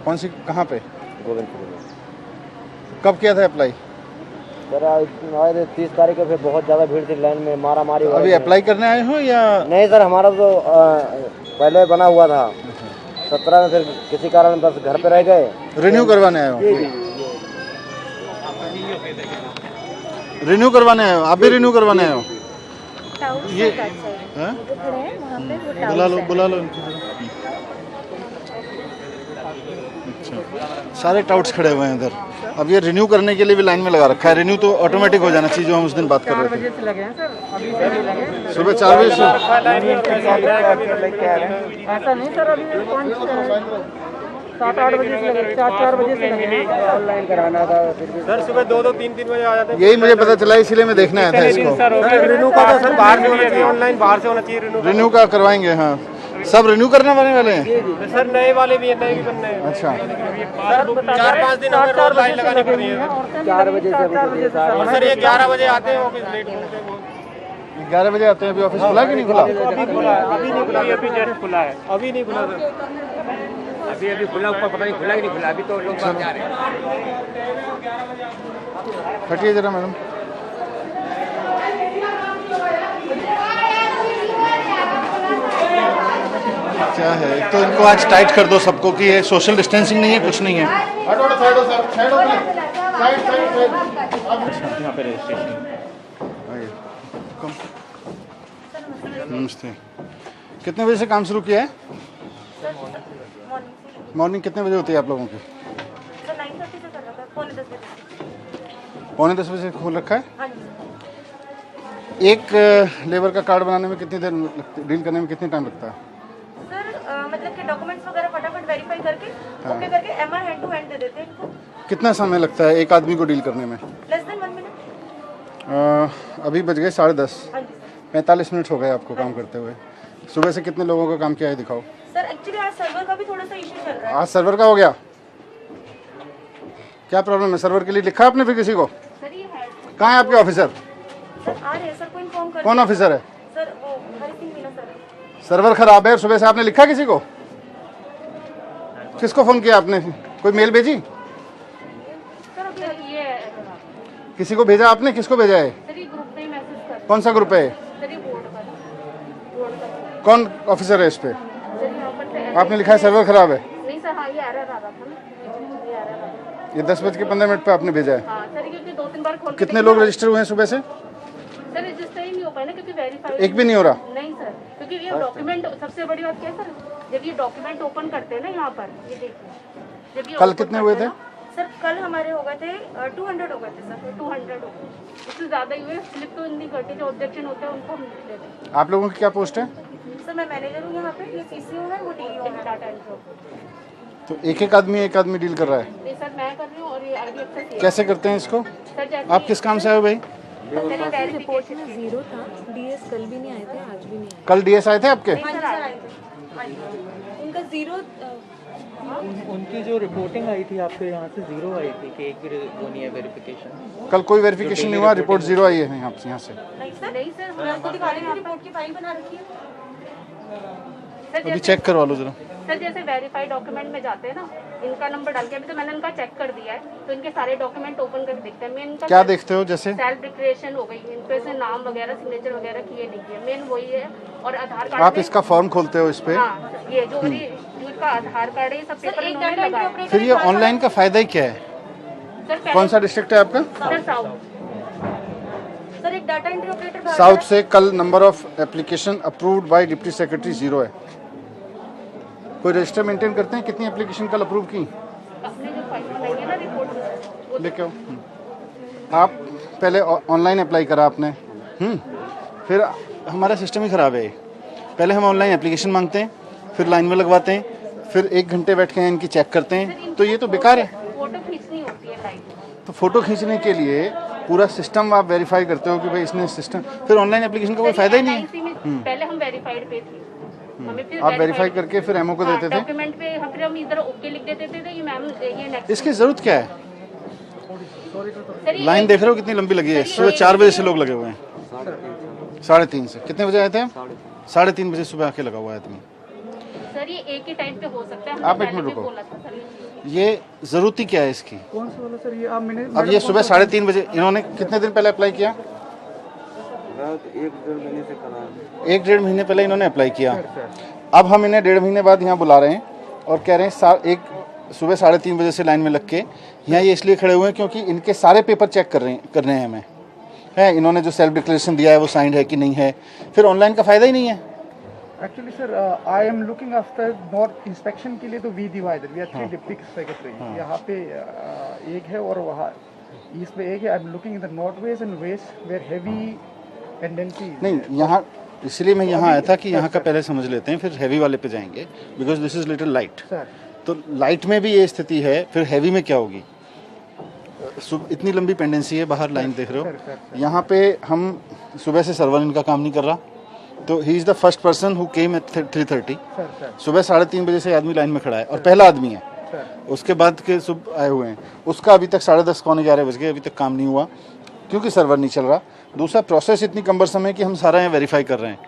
कौन सी, कहाँ पे? गोविंदपुर में। कब किया था अप्लाई? सर आज 30 तारीख को फिर बहुत ज़्यादा भीड़ थी लाइन में, मारा मारी। तो अभी अप्लाई करने आए हो या? नहीं सर, हमारा तो पहले बना हुआ था 17 में, फिर किसी कारण बस घर पे रह गए। रिन्यू करवाने आए हो? रिन्यू करवाने आए हो? आप भी रिन्यू करवाने आए हो? ये हैं? बुला लो इनको। अच्छा, सारे टाउट्स खड़े हुए हैं इधर। अब ये रिन्यू करने के लिए भी लाइन में लगा रखा है। रिन्यू तो ऑटोमेटिक हो जाना चाहिए, जो हम उस दिन बात कर रहे थे। सुबह 4 बजे से ऐसा नहीं सर, अभी 7-8 बजे से लगे, 4 बजे से लगे। ऑनलाइन कराना था सर, सुबह 2-2, 3-3 बजे आ जाते हैं। यही मुझे पता चला, इसीलिए मैं देखने आया था इसको। रिन्यू का तो सर बाहर से होना चाहिए, ऑनलाइन बाहर से होना चाहिए। रिन्यू का करवाएंगे? हाँ, सब रिन्यू करने वाले हैं सर, नए वाले भी हैं, नए भी बनने हैं। अच्छा, 4-5 दिन हमें रोज लाइन लगानी पड़ रही है। 4 बजे से और सर ये 11 बजे आते हैं, ऑफिस लेट होते हैं। 11 बजे आते हैं। अभी ऑफिस खुला कि नहीं खुला? अभी खुला है, अभी नहीं खुला, अभी जस्ट खुला है, अभी नहीं खुला सर। अभी खुला, ऊपर पता नहीं खुला कि नहीं खुला, अभी तो लोग बाहर जा रहे हैं। हटिए जरा मैडम। क्या है, एक तो इनको आज टाइट कर दो सबको कि ये सोशल डिस्टेंसिंग नहीं है, कुछ नहीं है। यहाँ पे रजिस्ट्रेशन। नमस्ते। कितने बजे से काम शुरू किया है? मॉर्निंग कितने बजे होती है आप लोगों की? 9:30 से कर रखा है, पौने 10 बजे। पौने 10 बजे खोल रखा है। हाँ जी। एक लेबर का कार्ड बनाने में कितनी देर डील करने में कितनी टाइम लगता है? सर मतलब कि डॉक्यूमेंट्स वगैरह फटाफट वेरीफाई करके ओके करके एमआर हैंड टू हैंड दे देते हैं इनको। कितना समय लगता है एक आदमी को डील करने में? Less than 1 minute. अभी बज गए 10:30। हाँ जी 45 मिनट हो गए आपको काम करते हुए। सुबह से कितने लोगों का काम किया है दिखाओ। सर। एक्चुअली आज सर्वर का भी थोड़ा सा इशू चल रहा है। आज सर्वर का हो गया? क्या प्रॉब्लम है? सर्वर के लिए लिखा आपने फिर किसी को? सर ये है कहाँ है आपके ऑफिसर? सर आ रहे हैं सर को इन्फॉर्म कर। कौन ऑफिसर है? सर वो हरी सिंह मीना सर है। सर्वर खराब है और सुबह से आपने लिखा किसी को? किसको फोन किया आपने? कोई मेल भेजी? सर अभी ये किसी को भेजा आपने? किसको भेजा है? सर ये ग्रुप पे ही मैसेज कर। कौन सा ग्रुप है? सर ये बोर्ड पर। कौन ऑफिसर है इस पे? सर यहाँ पर से आपने लिखा है सर्वर खराब है? नहीं सर, हाँ ये एरर आ रहा था ना, ये एरर आ रहा था। ये 10:15 पे आपने भेजा है। हाँ सर, क्योंकि 2-3 बार खोल के कितने लोग रजिस्टर हुए हैं सुबह से? सर रजिस्टर ही नहीं हो पाया ना, क्योंकि वेरीफाई एक भी नहीं हो रहा? नहीं सर, क्योंकि ये डॉक्यूमेंट, सबसे बड़ी बात क्या है सर, जब ये डॉक्यूमेंट ओपन करते हैं ना यहाँ पर, ये देखिए जब ये कल open कितने हुए करते थे? हैं ना, सर कल हमारे हो गए थे 200 हो गए थे सर, 200 हो गए। इससे ज़्यादा ही हुए। स्लिप तो नहीं करते, जो ऑब्जेक्शन होते हैं उनको हम लिख लेते हैं। आप लोगों की क्या पोस्ट है? सर मैं मैनेजर हूँ यहाँ पे, ये सीसीओ है, वो डीईओ है, डाटा एंट्री। तो एक आदमी डील कर रहा है। नहीं सर मैं कर रही हूँ, और ये आईडी कैसे करते हैं इसको? सर जैसे आप किस काम से आए हो भाई? रिपोर्ट में 0 था। डीएस कल भी नहीं आए थे, आज भी नहीं आए। कल डीएस आए थे आपके? उनका 0 उनकी जो रिपोर्टिंग आई थी आपके यहाँ से 0 आई थी कि एक भी वो नहीं है वेरिफिकेशन। कल कोई वेरिफिकेशन नहीं हुआ, रिपोर्ट 0 आई है यहाँ से। नहीं सर मैं आपको दिखा रही हूँ, रिपोर्ट की फाइल बना रखी है सर। अभी चेक करवा लो जरा। सर जैसे वेरीफाइड डॉक्यूमेंट में जाते हैं ना, इनका नंबर डाल के, अभी तो मैंने इनका चेक कर दिया है, तो इनके सारे डॉक्यूमेंट ओपन करके देखते हैं। मेन क्या देखते हो? जैसे सेल्फ डिक्लेरेशन हो गई, इन पे से नाम वगैरह सिग्नेचर वगैरह किए नहीं किए, मेन वही है। और आधार कार्ड आप इसका फॉर्म खोलते हो इस पे? हाँ, ये जो मेरी का आधार कार्ड है, ये सब पेपर इन्होंने लगाया। फिर ये ऑनलाइन का फायदा ही क्या है? कौन सा डिस्ट्रिक्ट है आपका? Sir south. सर एक डाटा एंट्री ऑपरेटर साउथ से कल number of application approved by deputy secretary 0 है। कोई रजिस्टर मेंटेन करते हैं कितनी एप्लीकेशन कल अप्रूव की? अपने जो फाइल बनाई है ना रिपोर्ट में, लेके आओ। आप पहले ऑनलाइन अप्लाई करा आपने, फिर हमारा सिस्टम ही ख़राब है। पहले हम ऑनलाइन एप्लीकेशन मांगते हैं, फिर लाइन में लगवाते हैं, फिर 1 घंटे बैठ के इनकी चेक करते हैं, तो ये तो बेकार है। फोटो खींचनी होती है लाइव। तो फोटो खींचने के लिए पूरा सिस्टम आप वेरीफाई करते हो कि भाई इसने सिस्टम, फिर ऑनलाइन एप्लीकेशन का कोई फायदा ही नहीं है। पहले हम वेरीफाइड पे थे, हमें फिर आप वेरीफाई करके फिर एमओ को देते थे। डॉक्यूमेंट पे फिर हम इधर ओके लिख देते थे ये मैम ये नेक्स्ट। इसकी जरूरत क्या है? सर लाइन देख रहे हो कितनी लंबी लगी है? सुबह 4 बजे से लोग लगे हुए हैं। 3:30 से कितने बजे आए थे? 3:30 बजे सुबह आके लगा हुआ है आदमी। सर ये एक ही टाइम पे हो सकता है। आप एक मिनट रुको। बोला था सर। ये ज़रूरत ही क्या है इसकी? कौन सा वाला सर? ये आप मैंने अब ये सुबह 3:30 बजे इन्होंने कितने दिन पहले अप्लाई किया? 1-1.5 महीने पहले इन्होंने अप्लाई किया। अब हम इन्हें 1.5 महीने बाद यहाँ बुला रहे हैं और कह रहे हैं सुबह 3:30 बजे से लाइन में लग के यहाँ ये इसलिए खड़े हुए हैं क्योंकि इनके सारे पेपर चेक कर रहे हैं हमें, है इन्होंने जो सेल्फ डिक्लेरेशन दिया है वो साइंड है कि नहीं है, फिर ऑनलाइन का फ़ायदा ही नहीं है। Actually sir I am looking after not inspection के लिए तो we divided, we are 3 deputy secretary, यहाँ पे एक है और वहाँ ईस्ट में एक है। I am looking in the north west and west where heavy tendency. नहीं, यहाँ इसलिए मैं यहाँ आया था कि यहाँ का पहले समझ लेते हैं, फिर हैवी वाले पे जाएंगे, because this is little light. तो लाइट में भी ये स्थिति है, फिर हैवी में क्या होगी? इतनी लंबी पेंडेंसी है, बाहर लाइन देख रहे हो। यहाँ पे हम सुबह से सर्वर इनका काम नहीं कर रहा, तो he is the first person who came at 3:30। सुबह 3:30 बजे से आदमी लाइन में खड़ा है और पहला आदमी है। उसके बाद के सुबह आए हुए हैं, उसका अभी तक 10:30 पौने 11 बज गए, अभी तक काम नहीं हुआ क्योंकि सर्वर नहीं चल रहा। दूसरा प्रोसेस इतनी कम्बरसम है कि हम सारा यहाँ वेरीफाई कर रहे हैं।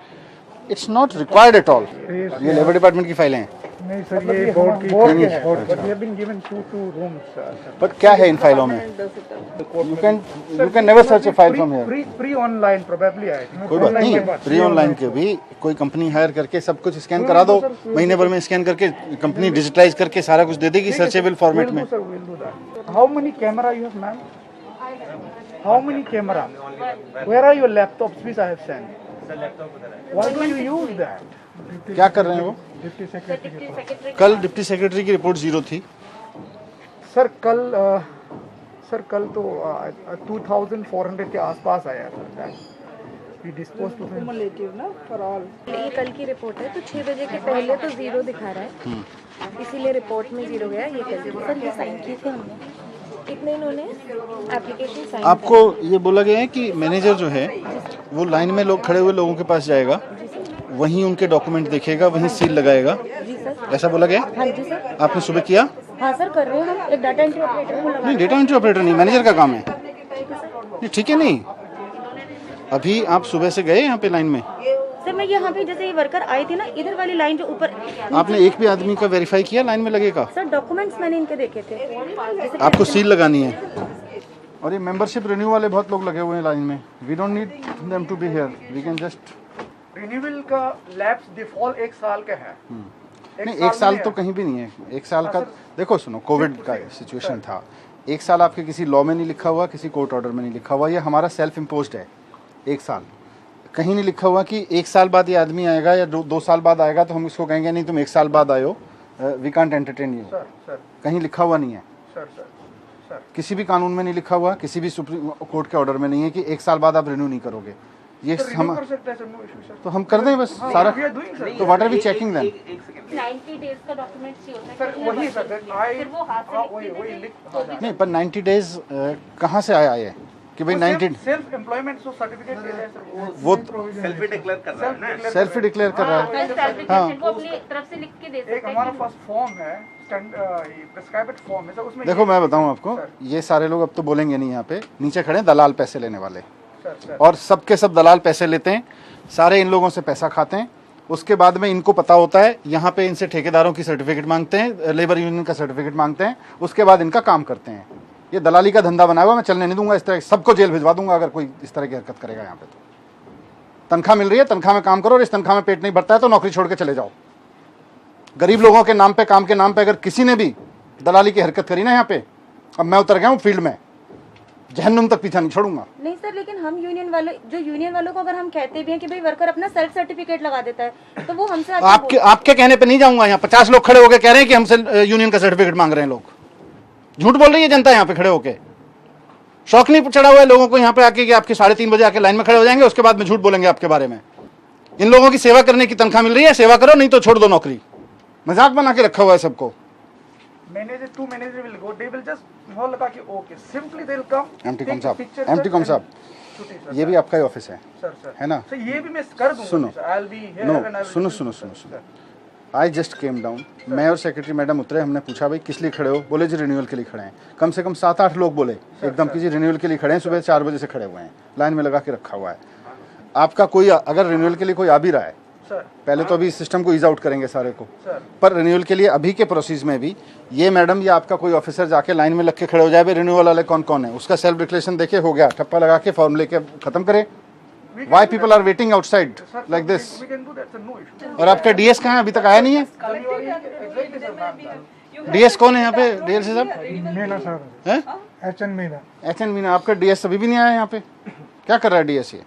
It's not required at all. ये लेबर डिपार्टमेंट की फाइलें हैं। नहीं सर, ये बोर्ड की है, but we have been given 2 rooms. But क्या है इन फाइलों में? You can never search a file from here. Pre online probably I think. कोई बात नहीं, प्री ऑनलाइन के भी कोई कंपनी हायर करके सब कुछ स्कैन करा दो, महीने भर में स्कैन करके कंपनी डिजिटाइज करके सारा कुछ दे देगी सर्चेबल फॉर्मेट में। How many camera you have ma'am? How many camera? Where are your laptops which I have sent? Why do you use that? क्या कर रहे हैं वो? Deputy secretary. कल डिप्टी सेक्रेटरी की रिपोर्ट 0 थी। सर कल तो 2400 के आसपास आया था। We disposed to him. ये कल की रिपोर्ट है, तो 6 बजे के पहले तो 0 दिखा रहा है, इसीलिए रिपोर्ट में 0 गया। ये कल सर ये साइन किए थे हमने, इतने इन्होंने एप्लीकेशन साइन। आपको ये बोला गया है कि मैनेजर जो है वो लाइन में लोग खड़े हुए लोगों के पास जाएगा, वहीं उनके डॉक्यूमेंट देखेगा, वहीं सील लगाएगा। जी सर। ऐसा बोला गया? हाँ जी सर। आपने सुबह किया? हाँ सर, कर रहे हैं हम। एक डाटा एंट्री ऑपरेटर को लगा। नहीं, डेटा एंट्री ऑपरेटर नहीं, मैनेजर का काम है। नहीं, ठीक है। नहीं, अभी आप सुबह से गए यहाँ पे लाइन में? सर मैं यहाँ पे जैसे ये वर्कर आई थी ना, इधर वाली लाइन जो ऊपर। आपने एक भी आदमी का वेरीफाई किया लाइन में लगेगा? सर डॉक्यूमेंट्स मैंने इनके देखे थे। आपको सील लगानी है। और ये मेंबरशिप रिन्यू वाले बहुत लोग लगे हुए हैं लाइन में। We don't need them to be here, we can just. Renewal का लैप्स डिफॉल्ट 1 साल का है। नहीं, 1 साल तो कहीं भी नहीं है। 1 साल का देखो, सुनो, कोविड का सिचुएशन था। 1 साल आपके किसी लॉ में नहीं लिखा हुआ, किसी कोर्ट ऑर्डर में नहीं लिखा हुआ, ये हमारा सेल्फ इम्पोज्ड है। 1 साल कहीं नहीं लिखा हुआ कि 1 साल बाद ये आदमी आएगा या 2 साल बाद आएगा तो हम इसको कहेंगे नहीं तुम 1 साल बाद आयो, वी कांट एंटरटेन यू। कहीं लिखा हुआ नहीं है। किसी भी कानून में नहीं लिखा हुआ, किसी भी सुप्रीम कोर्ट के ऑर्डर में नहीं है कि 1 साल बाद आप रिन्यू नहीं करोगे। ये हम तो हम कर दें बस सारा। तो what are we checking then? 90 days का डॉक्यूमेंट चाहिए होता है। सर वही सर, फिर वो हाथ से लिख के नहीं, पर 90 डेज कहाँ से आया ये कि भाई 90 सेल्फ एम्प्लॉयमेंट जो सर्टिफिकेट देते हैं सर, वो सेल्फ ही डिक्लेयर कर रहा है ना। सेल्फ डिक्लेयर कर रहा है। सर्टिफिकेट वो अपनी तरफ से लिख के दे सकते एक हमारा फर्स्ट फॉर्म है, प्रिस्क्राइब्ड फॉर्म है सर, उसमें देखो मैं बताऊं आपको, ये सारे लोग अब तो बोलेंगे नहीं, यहाँ पे नीचे खड़े हैं दलाल पैसे लेने वाले, और सबके सब दलाल पैसे लेते हैं, सारे इन लोगों से पैसा खाते हैं। उसके बाद में इनको पता होता है, यहाँ पे इनसे ठेकेदारों की सर्टिफिकेट मांगते हैं, लेबर यूनियन का सर्टिफिकेट मांगते हैं, उसके बाद इनका काम करते हैं। ये दलाली का धंधा बना हुआ, मैं चलने नहीं दूंगा। इस तरह सबको जेल भिजवा दूंगा अगर कोई इस तरह की हरकत करेगा यहाँ पे। तो तनख्वाह मिल रही है, तनख्वाह में काम करो, और इस तनख्वाह में पेट नहीं भरता है तो नौकरी छोड़ के चले जाओ। गरीब लोगों के नाम पे, काम के नाम पे अगर किसी ने भी दलाली की हरकत करी ना यहाँ पे, अब मैं उतर गया हूँ फील्ड में, जहन्नुम तक पीछा नहीं छोड़ूंगा। नहीं सर, लेकिन हम यूनियन वालों को अगर हम कहते भी हैं कि भाई वर्कर अपना सेल्फ सर्टिफिकेट लगा देता है, तो वो हमसे आपके कहने पे नहीं जाऊंगा। यहाँ 50 लोग खड़े होकर कह रहे हैं कि हमसे यूनियन का सर्टिफिकेट मांग रहे हैं। लोग झूठ बोल रही है जनता यहाँ पे खड़े होके। शौक नहीं चढ़ा हुआ है लोगों को यहाँ पे आके कि आपके 3:30 बजे आके लाइन में खड़े हो जाएंगे, उसके बाद में झूठ बोलेंगे आपके बारे में। इन लोगों की सेवा करने की तनख्वाह मिल रही है, सेवा करो, नहीं तो छोड़ दो नौकरी। मजाक बना के रखा हुआ है सबको। Manager to manager will go, they will just हो लगा कि okay, simply they will come. MT com साहब, ये भी आपका ही ऑफिस है, है ना? सर ये भी मैं कर दूंगा। सुनो, I will be here no, and I सुनो। आई जस्ट केम डाउन, मैं और सेक्रेटरी मैडम उतरे, हमने पूछा भाई किस लिए खड़े हो? बोले जी रिन्यूअल के लिए खड़े हैं। कम से कम 7-8 लोग बोले एकदम कि जी रिन्यूअल के लिए खड़े हैं, सुबह 4 बजे से खड़े हुए हैं, लाइन में लगा के रखा हुआ है। आपका कोई अगर रिन्यूअल के लिए कोई आ भी रहा है पहले तो अभी सिस्टम को ईज आउट करेंगे सारे को, पर रिन्यूअल के लिए अभी के प्रोसेस में भी ये मैडम या आपका कोई ऑफिसर जाके लाइन में लग के खड़े हो जाए, रिन्यूअल वाले कौन कौन है, उसका सेल्फ डिक्लेरेशन देखे हो गया, ठप्पा लगा के फॉर्म लेके खत्म करे। Why people are waiting outside like this. We can do that, sir. No issue. और आपका डीएस कहाँ है, अभी तक आया नहीं है? Exactly, sir, ma'am. डीएस कौन है यहाँ पे, डीएलसी साहब? मीना सर, हैं? एचएन मीना। एचएन मीना, आपका डीएस अभी भी नहीं आया यहाँ पे, क्या कर रहा है डीएस? ये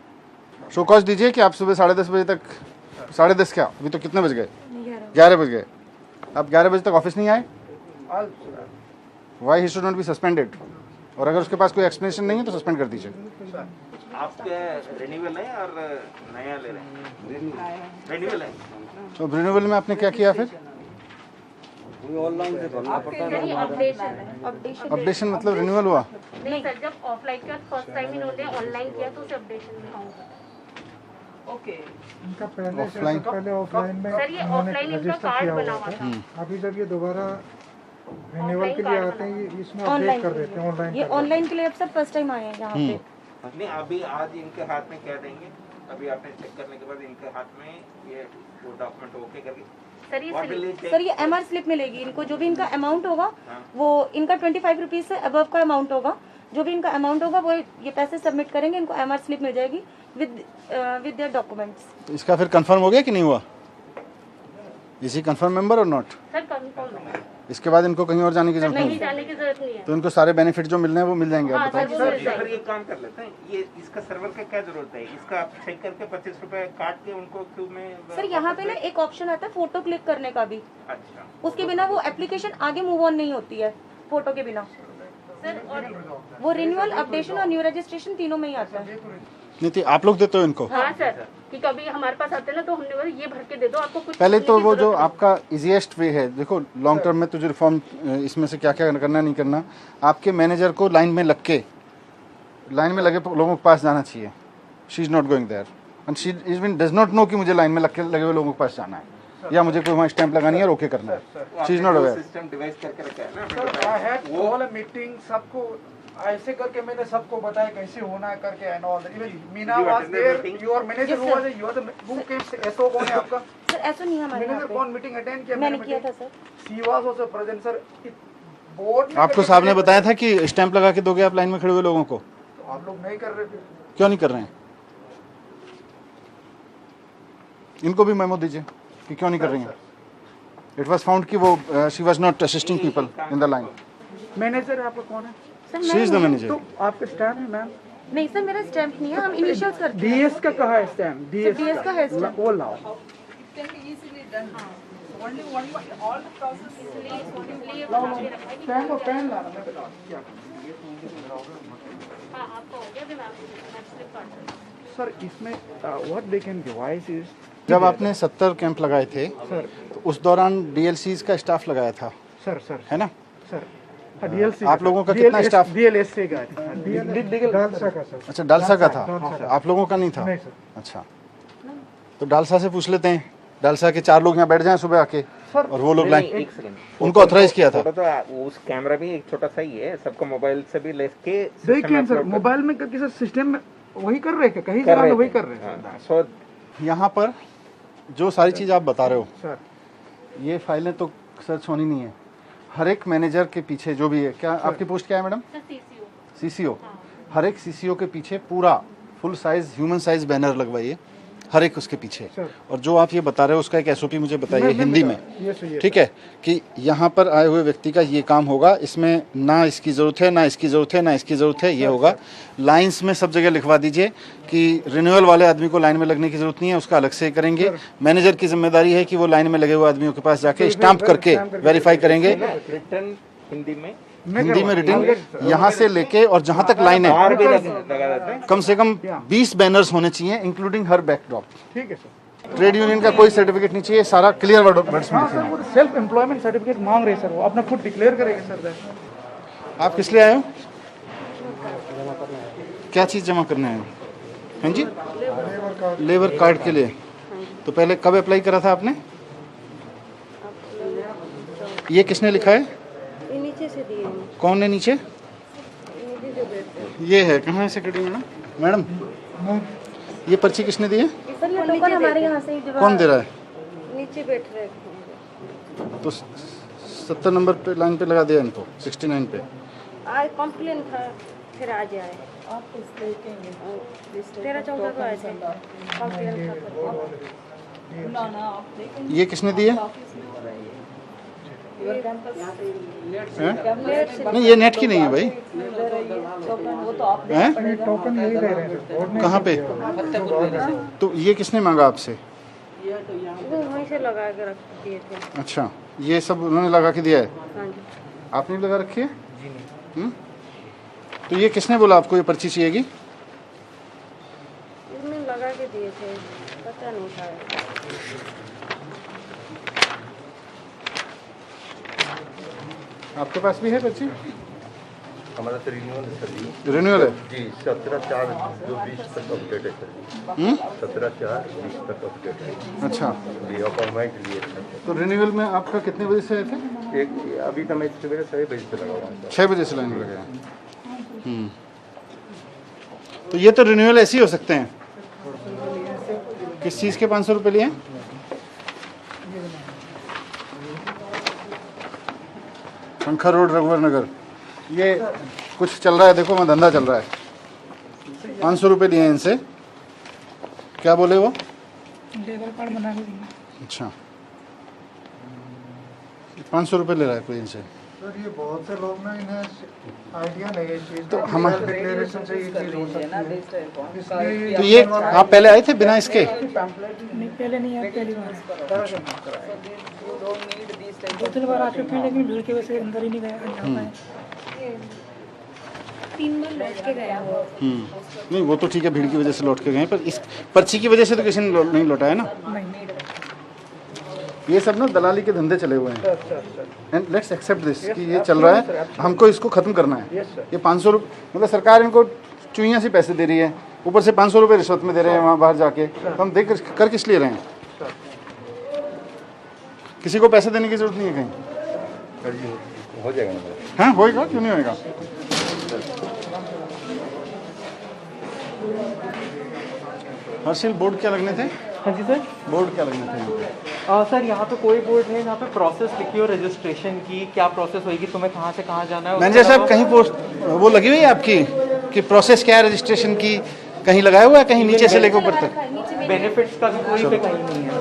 शो कॉज दीजिए कि आप सुबह 10:30 बजे तक, 10:30 क्या, अभी तो कितने बज गए? 11 बज गए। आप 11 बजे तक ऑफिस नहीं आए? Why he should not be suspended? और अगर उसके पास कोई एक्सप्लेनेशन नहीं है तो सस्पेंड कर दीजिए। आपके रिन्यूअल है और नया ले रहे हैं? रिन्यूअल है। तो रिन्यूअल में आपने क्या किया फिर? ऑनलाइन से भरना पड़ता है। सर ये अपडेशन अपडेशन मतलब रिन्यूअल हुआ? नहीं सर, जब ऑफलाइन का फर्स्ट टाइम इन्होंने ऑनलाइन किया तो उसे अपडेशन में काउंट होगा। इनका पहले Offline? पहले ऑफलाइन में सर ये ऑफलाइन इनका कार्ड बना हुआ था। अभी जब ये दोबारा रिन्यूअल के लिए आते हैं ये इसमें अपडेट कर देते हैं ऑनलाइन। ये ऑनलाइन के लिए अब सब फर्स्ट टाइम आए हैं यहाँ पे। नहीं, अभी आज इनके हाथ में क्या देंगे? अभी आपने चेक करने के बाद इनके हाथ में ये वो डॉक्यूमेंट ओके करके सर ये एमआर स्लिप मिलेगी इनको, जो भी इनका अमाउंट होगा वो इनका 25 रुपीज से अबव का अमाउंट होगा, जो भी इनका अमाउंट होगा वो ये पैसे सबमिट करेंगे, इनको एमआर स्लिप मिल जाएगी विद देयर डॉक्यूमेंट्स। इसका फिर कंफर्म हो गया कि नहीं हुआ? इसी कंफर्म मेंबर और नॉट? सर कंफर्म है, इसके बाद इनको कहीं और जाने की जरूरत नहीं नहीं? जाने की जरूरत नहीं है। तो इनको सारे बेनिफिट जो मिलने हैं वो मिल जाएंगे? हाँ, आप बताएं। सर, वो मिल जाएंगे। सर ये काम कर लेते हैं, ये इसका सर्वर का क्या जरूरत है? इसका आप चेक करके 25 रुपए काट के उनको क्यों में? सर यहाँ पे ना एक ऑप्शन आता है फोटो क्लिक करने का भी, अच्छा, उसके बिना वो एप्लीकेशन आगे मूव ऑन नहीं होती है फोटो के बिना। सर और वो रिन्यूअल, अपडेशन और न्यू रजिस्ट्रेशन तीनों में ही आता है। नहीं थी आप लोग देते हो इनको? हाँ सर, कि कभी हमारे पास आते हैं ना तो हमने बोला ये भर के दे दो, आपको कुछ पहले करने तो की वो जो जरूरत नहीं। आपका इजीएस्ट वे है, देखो लॉन्ग टर्म में तो जो रिफॉर्म इसमें से क्या क्या करना नहीं करना, आपके मैनेजर को लाइन में लग के, लाइन में लगे लोगों के पास जाना चाहिए। She is not going there and she even does not know कि मुझे लाइन में लगे हुए लोगों के पास जाना है या मुझे कोई वहाँ स्टैंप लगानी है और ओके करना है। She is not aware. System device करके रखा है ना। Sir I had call a meeting, सबको ऐसे करके मैंने सबको बताया कैसे होना है करके and all that. Even Meena was there, your manager was, you are the who comes SO कौन है आपका? सर ऐसा नहीं है हमारे यहाँ मैनेजर पे, कौन मीटिंग अटेंड किया? मैंने किया था sir. She was also present sir. Board में आपको साहब ने बताया था कि स्टैंप लगा के दोगे आप लाइन में खड़े हुए लोगों को? तो आप लोग नहीं कर रहे थे। क्यों नहीं कर रहे हैं? इनको भी मेमो दीजिए कि क्यों नहीं कर रही हैं। इट वाज फाउंड कि वो she was not assisting people in the line. Manager आपका कौन है? Sir she is the manager. तो आपके स्टैम्प है मैम? नहीं सर मेरा स्टैम्प नहीं है, हम इनिशियल्स करते हैं। डीएस का कहा है स्टैम्प? डीएस का है स्टैम्प। वो लाओ। पेन और पेन लाना। मैं बता क्या हाँ आपको हो गया, अभी मैं आपको स्लिप काट दूँ। सर इसमें what they can device is, जब आपने 70 कैंप लगाए थे सर तो उस दौरान डीएलसीज का स्टाफ लगाया था, सर सर है ना? सर डीएलसी आप लोगों का कितना स्टाफ? डीएलएस से का डालसा का सर। अच्छा डालसा का था, आप लोगों का नहीं था? नहीं सर। अच्छा, तो डालसा से पूछ लेते हैं, डालसा के 4 लोग यहाँ बैठ जाएं सुबह आके और वो लोग लाइन, एक सेकंड, उनको ऑथराइज किया था। फोटो तो उस कैमरा भी एक छोटा सा ही है, सबको मोबाइल से भी लेके देखिए सर मोबाइल में करके सर सिस्टम में वही कर रहे हैं, कहीं जगह में वही कर रहे हैं सो यहाँ पर जो सारी चीज़ आप बता रहे हो, सर। ये फाइलें तो सर्च होनी नहीं है। हर एक मैनेजर के पीछे जो भी है, क्या आपकी पोस्ट क्या है मैडम? Sir CCO. सीसीओ। हर एक सीसीओ के पीछे पूरा full size human size banner लगवाइए हर एक उसके पीछे। और जो आप ये बता रहे हो उसका एक एसओपी मुझे बताइए हिंदी में, ठीक है, कि यहाँ पर आए हुए व्यक्ति का ये काम होगा, इसमें ना इसकी ज़रूरत है, ना इसकी ज़रूरत है, ना इसकी ज़रूरत है, ये होगा। लाइंस में सब जगह लिखवा दीजिए कि रिन्यूअल वाले आदमी को लाइन में लगने की ज़रूरत नहीं है, उसका अलग से करेंगे। मैनेजर की जिम्मेदारी है कि वो लाइन में लगे हुए आदमियों के पास जाके स्टाम्प करके वेरीफाई करेंगे। रिटर्न हिंदी में रिटर्न यहाँ से लेके और जहाँ तक लाइन है बाहर भी लगा देते हैं। कम से कम 20 बैनर्स होने चाहिए इंक्लूडिंग हर बैकड्रॉप। ठीक है सर। ट्रेड यूनियन का कोई सर्टिफिकेट नहीं चाहिए, सारा क्लियर वर्ड्स में हाँ सर, वो सेल्फ एम्प्लॉयमेंट सर्टिफिकेट मांग रहे हैं सर, वो अपना खुद डिक्लेयर करेंगे सर। आप किस लिए आए हो? क्या चीज़ जमा करने आए हो? हाँ जी, लेबर कार्ड के लिए। तो पहले कब अप्लाई करा था आपने? ये किसने लिखा है? नीचे से दिए हैं। कौन है नीचे? ये है, कहाँ है सेक्रेटरी मैडम? मैडम ये पर्ची किसने दी है? सर ये टोकन हमारे यहाँ से ही कौन दे रहा है? नीचे बैठ रहे तो 70 नंबर पे लाइन पे लगा दिया इनको, 69 पे। आज कॉम्प्लेन था, फिर आज आए 13-14 को आए थे कॉम्प्लेन था। ये किसने दिए? हैं? नहीं ये नेट की नहीं है भाई। हैं? टोकन यही दे रहे हैं। कहाँ पे? तो ये किसने मांगा आपसे? वो वहीं से लगा के रख दिए थे। अच्छा, ये सब उन्होंने लगा के दिया है? हाँ जी। आपने भी लगा रखी है? जी नहीं। तो ये किसने बोला आपको ये पर्ची चाहिएगी? उसने लगा के दिए थे, पता नहीं था। आपके पास भी है पर्ची? हमारा तो रिन्यूअल है सर जी। रिन्यूअल है? जी 17/4/20 तक अपडेट है सर। 17/4/20 तक अपडेट है। अच्छा जी अपॉइंटमेंट लिए थे। तो रिन्यूअल में आपका कितने बजे से आए थे? एक अभी तो मैं सवेरे 6 बजे से लगा हुआ हूँ सर। 6 बजे से लाइन लगे हैं। तो ये तो रिन्यूअल ऐसे ही हो सकते हैं। किस चीज़ के 500 रुपये लिए? पंखा रोड रघुवर नगर। ये कुछ चल रहा है, देखो मैं धंधा चल रहा है। 500 रुपये लिए इनसे। क्या बोले वो? लेबर कार्ड बना के देंगे। अच्छा 500 रुपये ले रहा है कोई इनसे। सर ये बहुत से लोग ना इन्हें आइडिया नहीं है इस चीज़ तो का। हम डिक्लेरेशन से ये चीज़ हो सकती है। इसलिए तो ये आप पहले आए थे बिना इसके? नहीं पहले नहीं आया, पहली बार 2-3 बार आ चुके हैं, लेकिन भीड़ की वजह से अंदर ही नहीं गया। 3 बार लौट के गया वो। नहीं वो तो ठीक है, भीड़ की वजह से लौट के गए, पर इस पर्ची की वजह से तो किसी ने नहीं लौटाया ना। ये सब ना दलाली के धंधे चले हुए हैं। एंड लेट्स एक्सेप्ट दिस कि ये चल रहा है, हमको इसको खत्म करना है। ये 500 रुपये मतलब सरकार इनको चुईयां से पैसे दे रही है, ऊपर से 500 रुपये रिश्वत में दे रहे हैं वहाँ बाहर जाके। तो हम देख कर किस लिए रहे हैं? किसी को पैसे देने की जरूरत नहीं है कहीं। हो जाएगा ना? हाँ होएगा, क्यों नहीं होएगा। हर्षिल बोर्ड क्या लगने थे? हाँ जी सर। बोर्ड क्या लगने थे यहाँ पे? सर यहाँ पे कोई बोर्ड नहीं, यहाँ पे प्रोसेस लिखी हो रजिस्ट्रेशन की, क्या प्रोसेस होगी, तुम्हें कहाँ से कहाँ जाना है। मैनेजर साहब कहीं पोस्ट वो लगी हुई है आपकी कि प्रोसेस क्या है रजिस्ट्रेशन की? कहीं लगाया हुआ है कहीं नीचे से लेकर ऊपर तक? बेनिफिट्स का भी कोई पे कहीं नहीं है,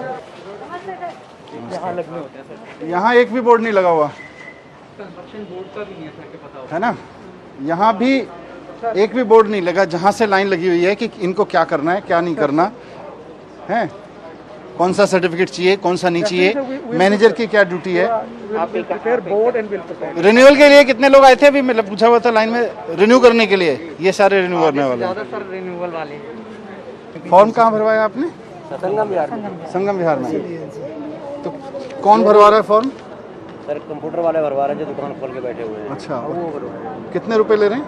यहाँ लगने होते हैं सर। यहाँ एक भी बोर्ड नहीं लगा हुआ कंस्ट्रक्शन बोर्ड का भी नहीं है सर के पता है ना। यहाँ भी एक भी बोर्ड नहीं लगा जहाँ से लाइन लगी हुई है कि इनको क्या करना है क्या नहीं करना है, कौन सा सर्टिफिकेट चाहिए कौन सा नहीं चाहिए, मैनेजर की क्या ड्यूटी है। रिन्यूअल के लिए कितने लोग आए थे अभी? मतलब पूछा हुआ था लाइन में रिन्यू करने के लिए, ये सारे रिन्यू करने वाले हैं। सर रिन्यूअल वाले फॉर्म कहाँ भरवाया आपने? संगम बिहार में। संगम विहार में। तो कौन भरवा रहा है फॉर्म? सर कंप्यूटर वाले भरवा रहे हैं जो दुकान खोल के बैठे हुए हैं। अच्छा कितने रुपए ले रहे हैं?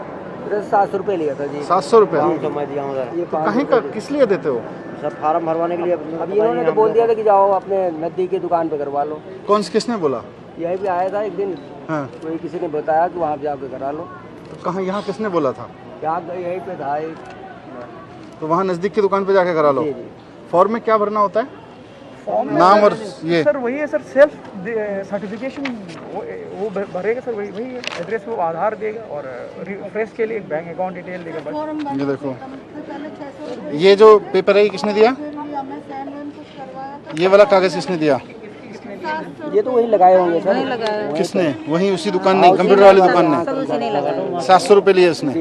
700 रुपये लिया था जी। 700 रुपये? तो मैं दिया हूँ सर। तो कहीं का किस लिए देते हो? सर फार्म भरवाने के लिए। अभी इन्होंने तो बोल दिया था कि जाओ अपने नज़दीक की दुकान पे करवा लो। कौन से किसने बोला? यहीं पे आया था एक दिन, हाँ कोई किसी ने बताया कि वहाँ जाके करा लो। तो कहाँ यहाँ किसने बोला था? यहाँ यहीं पे था एक। तो वहाँ नज़दीक की दुकान पे जाके करा लो। जी जी। फॉर्म में क्या भरना होता है? नाम और ये सर वही है सर, सेल्फ सर्टिफिकेशन वो भरेगा सर, वही एड्रेस वो आधार देगा और रिफ्रेश के लिए एक बैंक अकाउंट डिटेल देगा बस। ये देखो ये जो पेपर है ये किसने दिया? ये वाला कागज किसने दिया? ये तो वही लगाए होंगे सर। किसने? वहीं उसी दुकान ने, कंप्यूटर वाली दुकान ने। 700 रुपये लिए उसने। अब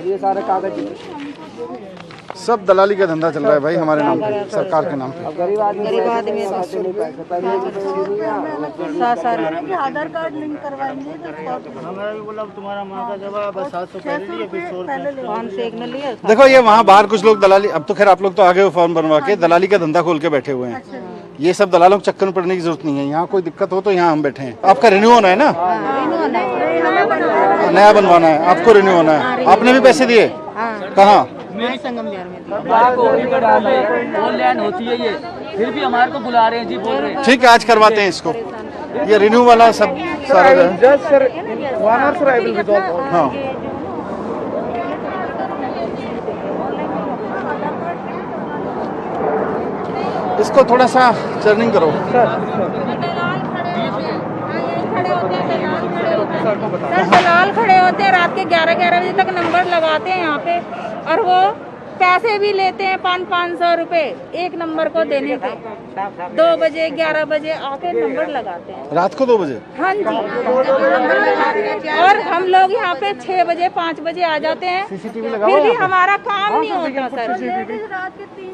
ये सारे कागज सब दलाली का धंधा चल रहा है भाई हमारे नाम पे, सरकार के नाम पे। गरीब आदमी आधार कार्ड लिंक करवाएंगे देखो ये वहाँ बाहर कुछ लोग दलाली, अब तो खैर आप लोग तो आगे हो फॉर्म बनवा के, दलाली का धंधा खोल के बैठे हुए हैं। ये सब दलालों के चक्कर में पड़ने की जरूरत नहीं है। यहाँ कोई दिक्कत हो तो यहाँ हम बैठे हैं। आपका रिन्यू होना है ना? नया बनवाना है आपको, रिन्यू होना है। आपने भी पैसे दिए? कहाँ? संगम बिहार में। ऑनलाइन होती है ये, फिर भी हमारे को बुला रहे हैं जी, बोल रहे हैं। ठीक है आज करवाते हैं इसको। ये रिन्यू वाला सब सारा जो है। Just sir 1 hour sir I will withdraw. हाँ इसको थोड़ा सा टर्निंग करो। सर दलाल खड़े होते हैं रात के 11-11 बजे तक नंबर लगाते हैं यहाँ पे, और वो पैसे भी लेते हैं 500-500 रुपए एक नंबर को देने के। 2 बजे 11 बजे आके नंबर लगाते हैं रात को 2 बजे। हाँ जी, और हम लोग यहाँ पे 6 बजे 5 बजे आ जाते हैं, सीसीटीवी लगाओ फिर भी यहाँ पे। हमारा काम नहीं होता सर।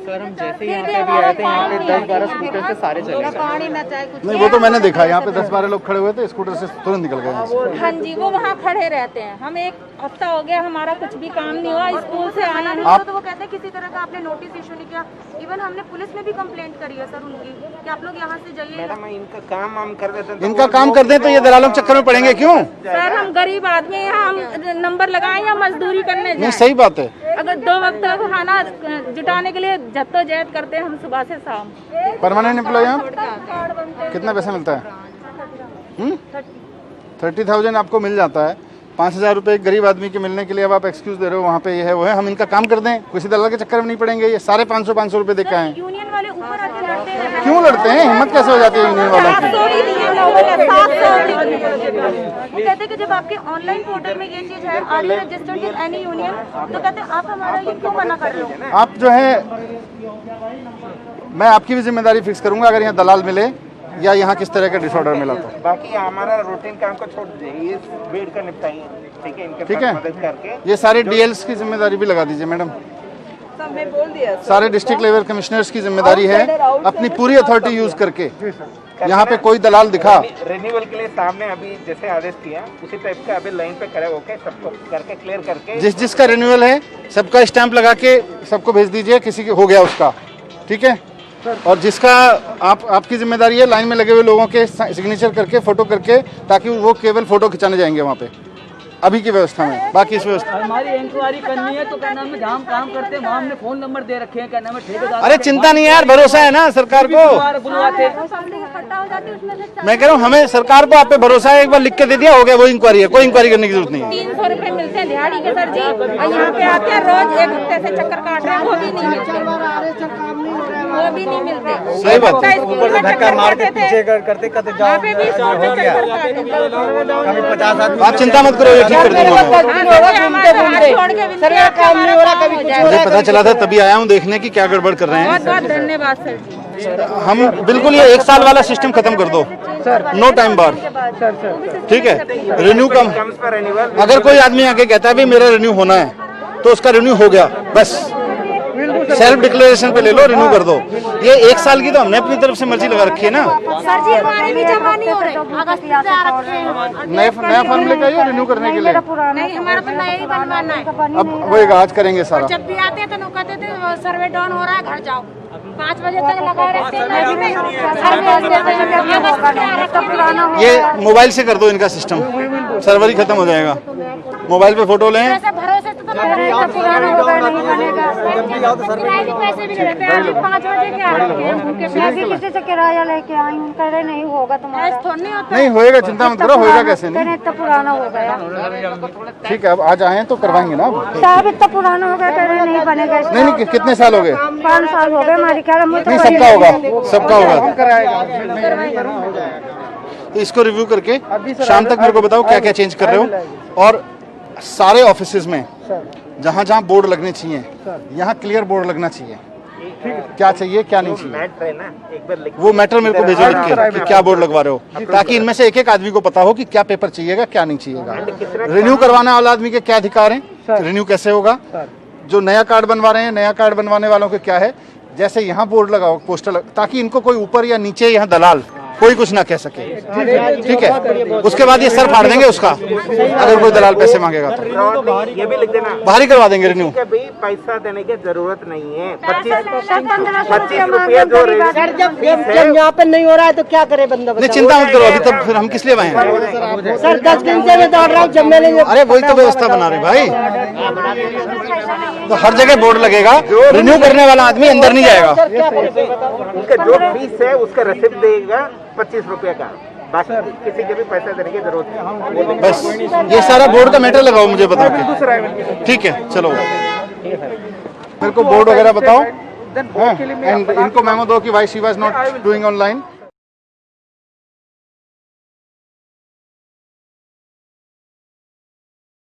सर हम जैसे ही यहाँ पे भी आए थे, यहाँ पे 10-12 स्कूटर से सारे चले गए। नहीं वो तो मैंने देखा, यहाँ पे 10-12 लोग खड़े हुए थे, स्कूटर से तुरंत निकल गए यहाँ से। हाँ जी, वो वहाँ खड़े रहते हैं। हम 1 हफ्ता हो गया, हमारा कुछ भी काम नहीं हुआ, स्कूल से आए हैं। आप तो वो कहते हैं किसी तरह का आपने नोटिस इशू नहीं किया। इवन हमने पुलिस में भी कंप्लेंट करी है सर उनकी कि आप लोग यहाँ से जाइए। मैडम इनका काम हम कर देते हैं, इनका काम कर दें तो ये दलालों के चक्कर में पड़ेंगे क्यों? सर हम गरीब आदमी हैं, हम नंबर लगाएं या मजदूरी करने नहीं जाएं। सही बात है। अगर 2 वक्त का खाना जुटाने के लिए जद्दोजहद करते हैं हम सुबह से शाम। परमानेंट एम्प्लॉय आप कितना पैसा मिलता है? 30,000 आपको मिल जाता है। 5,000 रुपये एक गरीब आदमी के मिलने के लिए अब आप एक्सक्यूज दे रहे हो, वहाँ पे ये है वो है। हम इनका काम कर दें, किसी दलाल के चक्कर में नहीं पड़ेंगे। ये सारे 500 रुपए दे के आए। यूनियन वाले ऊपर आके लड़ते हैं। क्यों लड़ते हैं? हिम्मत कैसे हो जाती है यूनियन वालों की? वो कहते हैं कि जब आपके ऑनलाइन पोर्टल में ये चीज है, are you registered with any union, तो कहते हैं आप हमारा ये क्यों मना कर रहे हो? आप जो है, मैं आपकी भी जिम्मेदारी फिक्स करूंगा अगर यहाँ दलाल मिले या यहाँ किस तरह का डिसऑर्डर मिला तो। बाकी हमारा रूटीन काम को छोड़ दीजिए, इस बेड का निपटाइए, ठीक है? इनके ठीक साथ है, मदद करके ये सारे डीएल्स की जिम्मेदारी भी लगा दीजिए मैडम। सारे डिस्ट्रिक्ट लेवल कमिश्नर्स की जिम्मेदारी है अपनी पूरी अथॉरिटी यूज करके यहाँ पे कोई दलाल दिखा। रिन्यूअल के लिए सामने अभी जैसे आदेश किया उसी टाइप का अभी लाइन पे खड़े होके सबको करके क्लियर करके जिसका रिन्यूअल है सबका स्टैंप लगा के सबको भेज दीजिए, किसी के हो गया उसका, ठीक है? और जिसका आपकी जिम्मेदारी है लाइन में लगे हुए लोगों के सिग्नेचर करके फोटो करके, ताकि वो केवल फोटो खिंचाने जाएंगे वहाँ पे अभी की व्यवस्था में। बाकी इस व्यवस्था हमारी इंक्वायरी करनी है तो क्या नाम है, जहाँ हम काम करते हैं वहाँ हमने फोन नंबर दे रखे हैं, क्या नाम है ठेकेदार। अरे चिंता नहीं है यार, भरोसा है ना सरकार को। बुलवाते मैं कह रहा हूँ हमें सरकार को आप पे भरोसा है, एक बार लिख के दे दिया हो गया, वो इंक्वायरी है, कोई इंक्वायरी करने की जरूरत नहीं है। 300 रुपए मिलते हैं दिहाड़ी के सर जी, और यहाँ पे आते हैं रोज 1 हफ्ते से चक्कर काट रहे हैं, वो भी नहीं मिलते, वो भी नहीं मिलते। सही बात है। ऊपर से धक्का मार के पीछे करते यहाँ पे भी 100 रुपए चक्कर काट रहे हैं। आप चिंता मत करो, ये ठीक कर दूंगा मैं। मुझे पता चला था तभी आया हूँ देखने की क्या गड़बड़ कर रहे हैं। बहुत बहुत धन्यवाद सर जी। हम बिल्कुल ये 1 साल वाला सिस्टम खत्म कर दो, नो टाइम बार, ठीक है? रिन्यू का अगर कोई आदमी आके कहता है भाई मेरा रिन्यू होना है तो उसका रिन्यू हो गया, बस सेल्फ डिक्लेरेशन पे ले लो, रिन्यू कर दो। ये 1 साल की तो हमने अपनी तरफ से मर्जी लगा रखी है ना। सर जी हमारे भी जमा नहीं हो रहे, अगस्त से आ रखे हैं। नया फॉर्म लेके आइए रिन्यू करने के लिए। नहीं हमारा तो नया ही बनवाना है। अब वही आज करेंगे सारा। जब भी आते हैं तो लोग कहते थे सर्वे डाउन हो रहा है, घर जाओ। 5 बजे तक लगा रहते हैं। ये मोबाइल से कर दो इनका सिस्टम, सर्वर ही खत्म हो जाएगा। मोबाइल पे फोटो लें। भरोसे तो पुराना होगा, नहीं बनेगा। पैसे भी लेते हैं, अभी 5 बजे के आ रहे हैं। मैं भी किसी से किराया लेके आई हूँ, कह रहे नहीं होगा तुम्हारा। नहीं होता, नहीं होएगा, चिंता मत करो, होएगा कैसे नहीं। इतना पुराना हो गया। ठीक है, अब आज आए तो करवाएंगे ना। साहब इतना पुराना हो गया, कह रहे नहीं बनेगा। नहीं नहीं, कितने साल हो गए? 5 साल हो गए हमारी। नहीं सबका होगा, सबका होगा। इसको रिव्यू करके शाम तक मेरे को बताओ क्या क्या चेंज कर रहे हो। और सारे ऑफिसेज में जहाँ जहाँ बोर्ड लगने चाहिए यहाँ क्लियर बोर्ड लगना चाहिए, क्या चाहिए क्या नहीं चाहिए। वो मैटर मेरे को भेजो लिख के कि क्या बोर्ड लगवा रहे हो, ताकि इनमें से एक एक आदमी को पता हो कि क्या पेपर चाहिएगा क्या नहीं चाहिएगा। रिन्यू करवाने वाला आदमी के क्या अधिकार हैं, रिन्यू कैसे होगा, जो नया कार्ड बनवा रहे हैं नया कार्ड बनवाने वालों के क्या है। जैसे यहाँ बोर्ड लगाओ, पोस्टर ताकि इनको कोई ऊपर या नीचे यहाँ दलाल कोई कुछ ना कह सके, ठीक है? उसके बाद ये सर फाड़ देंगे उसका, अगर कोई दलाल पैसे मांगेगा तो ये भी लिख देना, बाहर ही करवा देंगे रिन्यू। पैसा देने की जरूरत नहीं है। 25 रुपया जो जब यहाँ पे नहीं हो रहा है तो क्या करे बंदा? नहीं चिंता मत करो, अभी तब फिर हम किस लिए आए हैं? सर 10 दिन से मैं दौड़ रहा हूँ, जब मैंने अरे वही तो व्यवस्था बना रहे भाई, तो हर जगह बोर्ड लगेगा, रिन्यू करने वाला आदमी अंदर नहीं जाएगा। उनका जो फीस है उसका रसीद देगा 25 रुपया का, बाकी किसी के भी पैसा देने की जरूरत नहीं। बस ये सारा बोर्ड का मैटर लगाओ मुझे बता के, ठीक है? चलो मेरे को बोर्ड वगैरह बताओ, देन के लिए मैं एंड इनको मेमो दो कि why she was not doing online